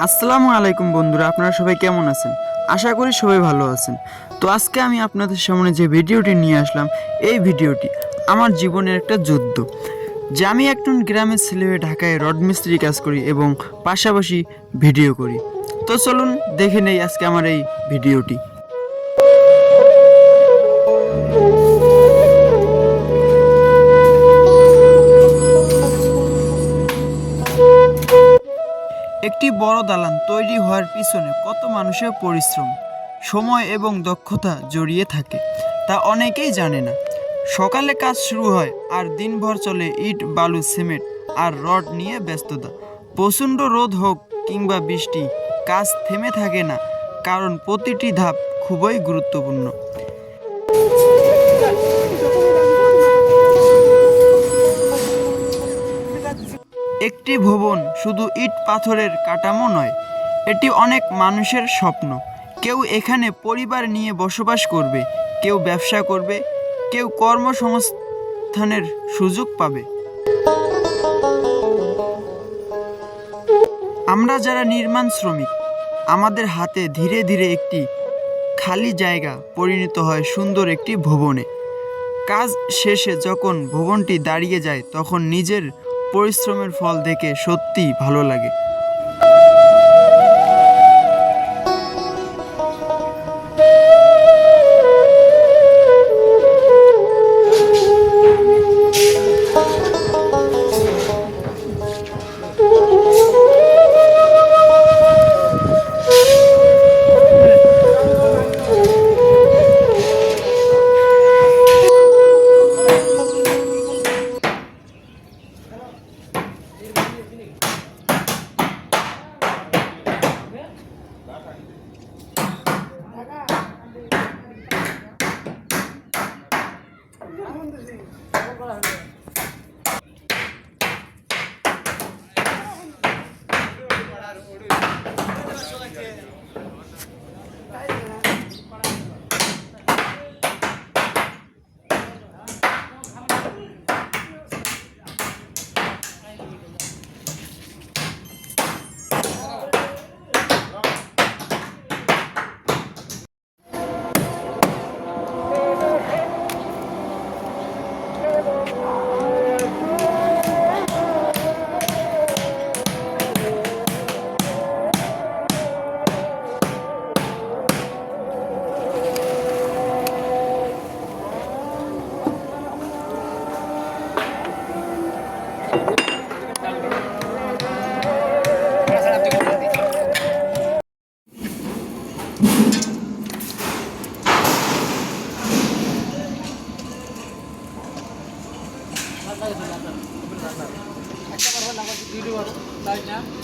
আসসালামু আলাইকুম বন্ধুরা, আপনারা সবাই কেমন আছেন? আশা করি সবাই ভালো আছেন। তো আজকে আমি আপনাদের সামনে যে ভিডিওটি নিয়ে আসলাম, এই ভিডিওটি আমার জীবনের একটা যুদ্ধ। যে আমি একজন গ্রামের ছেলে হয়ে ঢাকায় রড মিস্ত্রি কাজ করি এবং পাশাপাশি ভিডিও করি। তো চলুন দেখে নেই আজকে আমার এই ভিডিওটি। একটি বড় দালান তৈরি হওয়ার পিছনে কত মানুষের পরিশ্রম, সময় এবং দক্ষতা জড়িয়ে থাকে তা অনেকেই জানে না। সকালে কাজ শুরু হয় আর দিনভর চলে ইট, বালু, সিমেন্ট আর রড নিয়ে ব্যস্ততা। প্রচণ্ড রোদ হোক কিংবা বৃষ্টি, কাজ থেমে থাকে না, কারণ প্রতিটি ধাপ খুবই গুরুত্বপূর্ণ। একটি ভবন শুধু ইট পাথরের কাঠামো নয়, এটি অনেক মানুষের স্বপ্ন। কেউ এখানে পরিবার নিয়ে বসবাস করবে, কেউ ব্যবসা করবে, কেউ কর্মসংস্থানের সুযোগ পাবে। আমরা যারা নির্মাণ শ্রমিক, আমাদের হাতে ধীরে ধীরে একটি খালি জায়গা পরিণত হয় সুন্দর একটি ভবনে। কাজ শেষে যখন ভবনটি দাঁড়িয়ে যায়, তখন নিজের পরিশ্রমের ফল দেখে সত্যিই ভালো লাগে।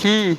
হুম।